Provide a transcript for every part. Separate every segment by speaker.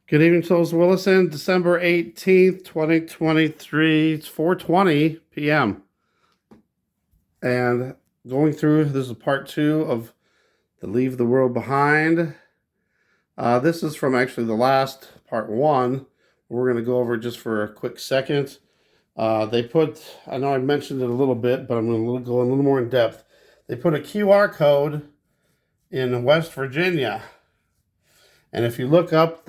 Speaker 1: Good evening, Souls Willison, December 18th, 2023. It's 4:20 p.m. And going through, this is part 2 of the Leave the World Behind. This is from actually the last part 1. We're going to go over it just for a quick second. They put, I know I mentioned it a little bit, but I'm going to go a little more in depth. They put a QR code in West Virginia. And if you look up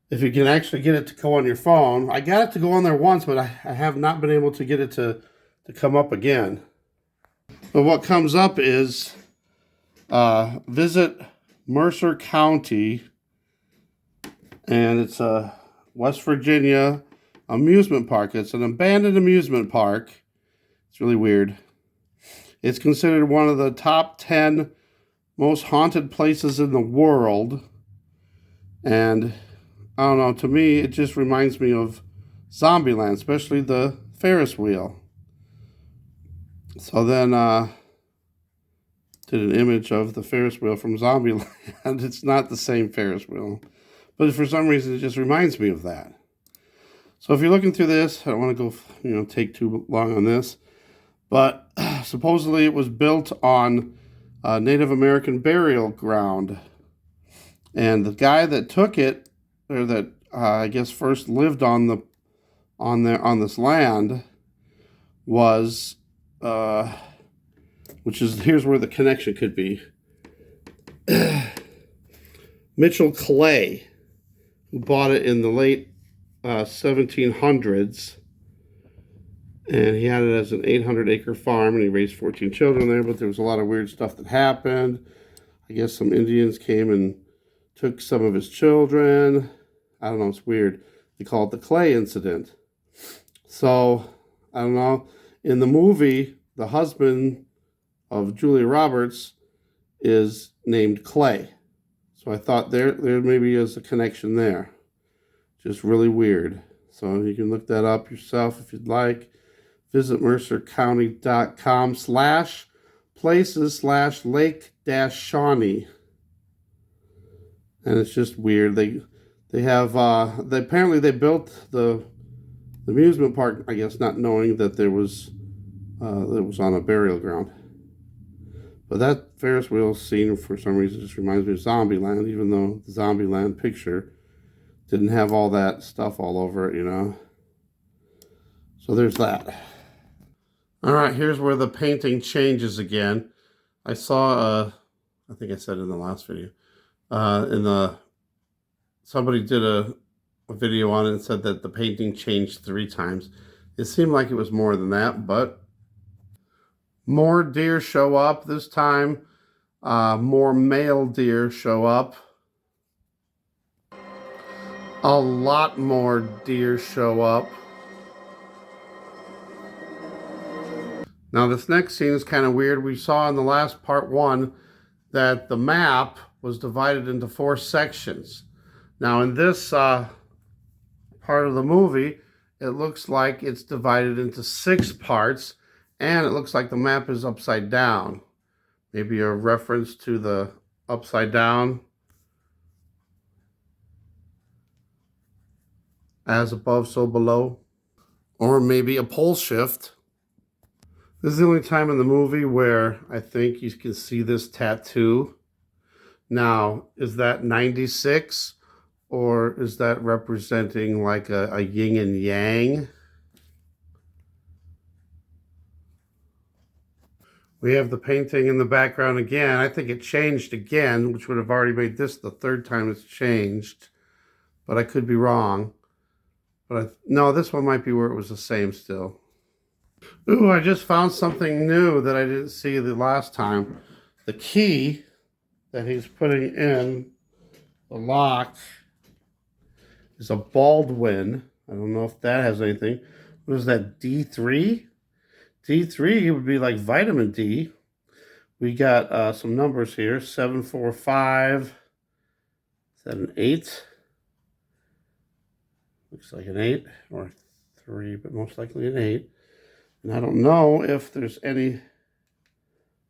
Speaker 1: if you can actually get it to go on your phone. I got it to go on there once, but I have not been able to get it to come up again. But what comes up is visit Mercer County, and it's a West Virginia amusement park. It's an abandoned amusement park. It's really weird. It's considered one of the top 10 most haunted places in the world. And I don't know, to me, it just reminds me of Zombieland, especially the Ferris wheel. So then, did an image of the Ferris wheel from Zombieland. It's not the same Ferris wheel, but for some reason, it just reminds me of that. So if you're looking through this, I don't want to go, take too long on this, but supposedly it was built on a Native American burial ground. And the guy that took it, or that I guess first lived on this land, was here's where the connection could be. Mitchell Clay, who bought it in the late 1700s, and he had it as an 800-acre farm, and he raised 14 children there. But there was a lot of weird stuff that happened. I guess some Indians came and took some of his children. I don't know, it's weird. They call it the Clay incident. So, I don't know. In the movie, the husband of Julia Roberts is named Clay. So I thought there maybe is a connection there. Just really weird. So you can look that up yourself if you'd like. Visit mercercounty.com/places/Lake-Shawnee. And it's just weird. They apparently they built the amusement park, I guess, not knowing that it was on a burial ground. But that Ferris wheel scene, for some reason, just reminds me of Zombieland, even though the Zombieland picture didn't have all that stuff all over it, So there's that. All right, here's where the painting changes again. I saw, I think I said in the last video, somebody did a video on it and said that the painting changed 3 times. It seemed like it was more than that, but more deer show up this time. More male deer show up. A lot more deer show up. Now this next scene is kind of weird. We saw in the last part 1 that the map was divided into 4 sections. Now in this part of the movie, it looks like it's divided into 6 parts, and it looks like the map is upside down. Maybe a reference to the upside down. As above, so below. Or maybe a pole shift. This is the only time in the movie where I think you can see this tattoo. Now, is that 96? Or is that representing like a yin and yang? We have the painting in the background again. I think it changed again, which would have already made this the 3rd time it's changed. But I could be wrong. But no, this one might be where it was the same still. Ooh, I just found something new that I didn't see the last time. The key that he's putting in the lock is a Baldwin. I don't know if that has anything. What is that, D3? D3 would be like vitamin D. We got some numbers here. 745. Is that an 8? Looks like an 8 or 3, but most likely an 8. And I don't know if there's any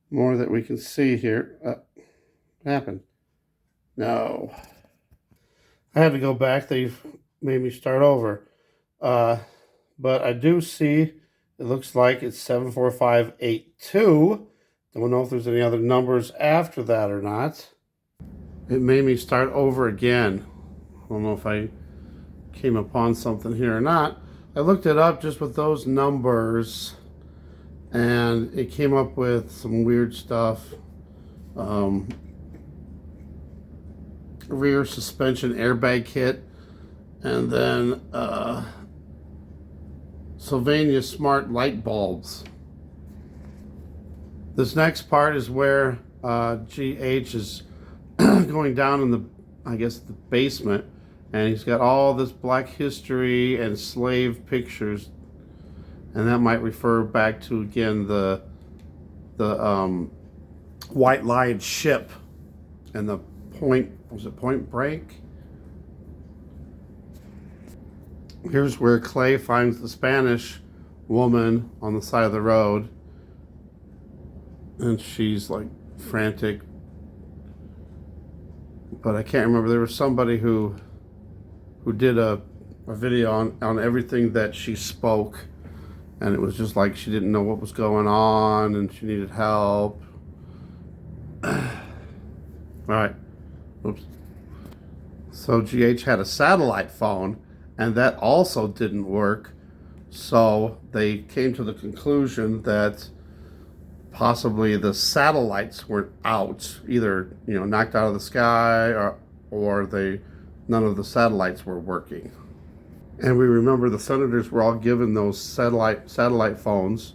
Speaker 1: more that we can see here. What happened? No. I had to go back. They made me start over. But I do see it looks like it's 74582. Don't know if there's any other numbers after that or not. It made me start over again. I don't know if I came upon something here or not. I looked it up just with those numbers, and it came up with some weird stuff. Rear suspension airbag kit, and then Sylvania smart light bulbs. This next part is where GH is going down in the, I guess, the basement, and he's got all this Black history and slave pictures, and that might refer back to, again, the White Lion ship and the Point Break? Here's where Clay finds the Spanish woman on the side of the road, and she's like frantic. But I can't remember. There was somebody who did a video on everything that she spoke, and it was just like she didn't know what was going on and she needed help. All right. Oops. So GH had a satellite phone, and that also didn't work. So they came to the conclusion that possibly the satellites were out, either knocked out of the sky, or none of the satellites were working. And we remember the senators were all given those satellite phones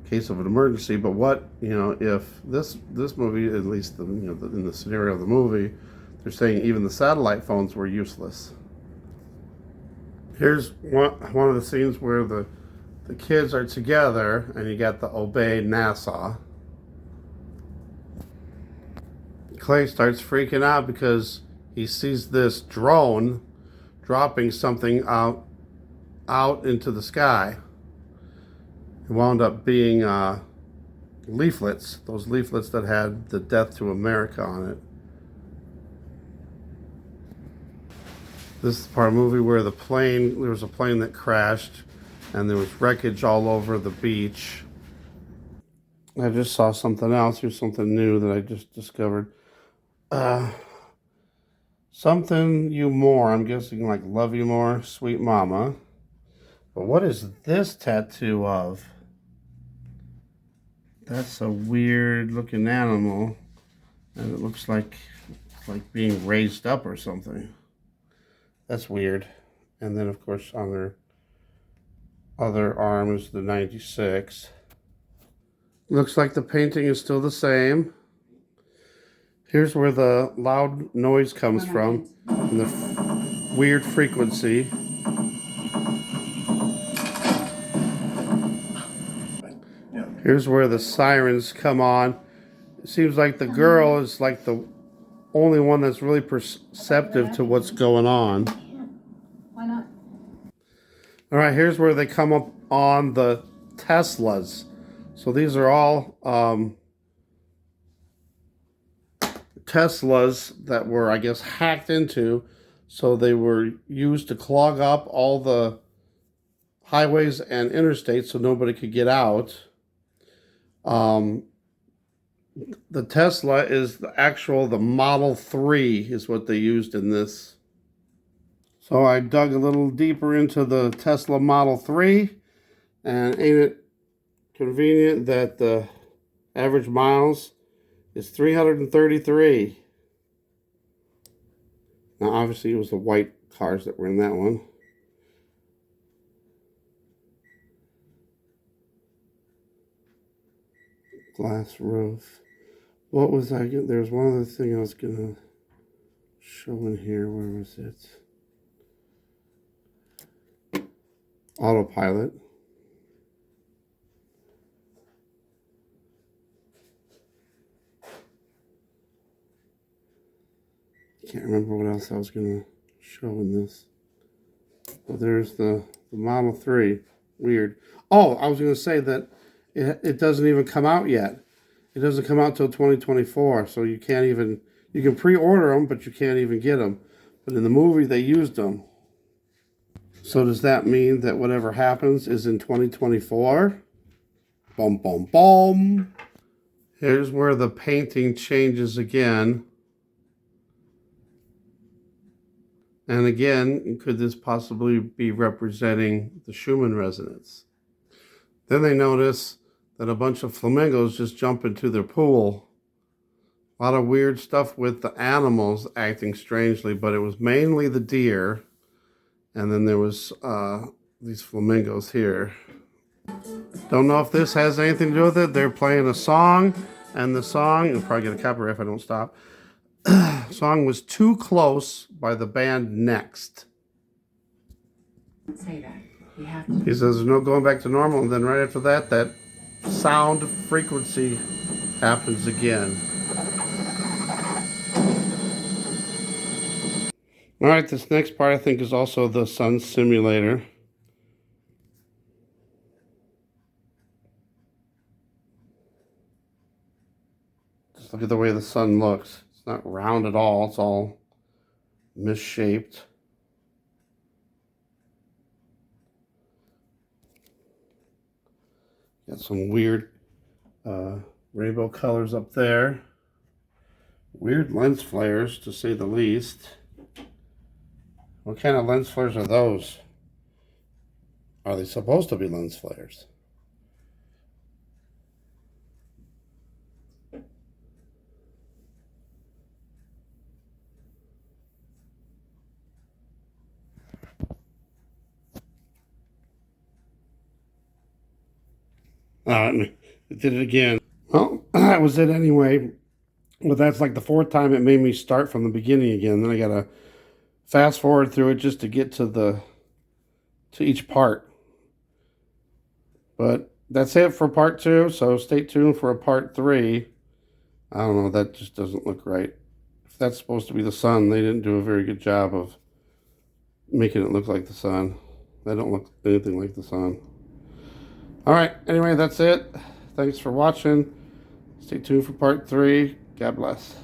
Speaker 1: in case of an emergency. But what if this movie, at least in the scenario of the movie, they're saying even the satellite phones were useless. Here's one of the scenes where the kids are together, and you got the Obey NASA. Clay starts freaking out because he sees this drone dropping something out into the sky. It wound up being leaflets, those leaflets that had the Death to America on it. This is the part of the movie where there was a plane that crashed, and there was wreckage all over the beach. I just saw something else. Here's something new that I just discovered. Something you more. I'm guessing like love you more, sweet mama. But what is this tattoo of? That's a weird looking animal, and it looks like being raised up or something. That's weird. And then, of course, on their other arm is the 96. Looks like the painting is still the same. Here's where the loud noise comes from, and the weird frequency. Here's where the sirens come on. It seems like the girl is like the only one that's really perceptive to what's going on.
Speaker 2: Why not?
Speaker 1: All right, here's where they come up on the Teslas. So these are all Teslas that were, I guess, hacked into. So they were used to clog up all the highways and interstates so nobody could get out. The Tesla is the Model 3 is what they used in this. So I dug a little deeper into the Tesla Model 3, and ain't it convenient that the average miles is 333. Now obviously it was the white cars that were in that one. Glass roof. What was I getting? There was one other thing I was gonna show in here. Where was it? Autopilot. Can't remember what else I was gonna show in this. But there's the Model 3. Weird. Oh, I was gonna say that it doesn't even come out yet. It doesn't come out till 2024, so you can pre-order them, but you can't even get them. But in the movie, they used them. So does that mean that whatever happens is in 2024? Bum, bum, bum. Here's where the painting changes again. And again, could this possibly be representing the Schumann resonance? Then they notice that a bunch of flamingos just jump into their pool. A lot of weird stuff with the animals acting strangely, but it was mainly the deer. And then there was these flamingos here. Don't know if this has anything to do with it. They're playing a song, and the song, you'll probably get a copyright if I don't stop. Song was Too Close by the band Next.
Speaker 2: Say that. You have to.
Speaker 1: He says there's no going back to normal, and then right after that, that sound frequency happens again. All right, this next part I think is also the sun simulator. Just look at the way the sun looks. It's not round at all. It's all misshaped. Got some weird rainbow colors up there. Weird lens flares, to say the least. What kind of lens flares are those? Are they supposed to be lens flares? It did it again. Well, that was it anyway. But that's like the fourth time it made me start from the beginning again. Then I gotta fast forward through it just to get to each part. But that's it for part 2. So stay tuned for a part 3. I don't know. That just doesn't look right. If that's supposed to be the sun, they didn't do a very good job of making it look like the sun. They don't look anything like the sun. All right. Anyway, that's it. Thanks for watching. Stay tuned for part 3. God bless.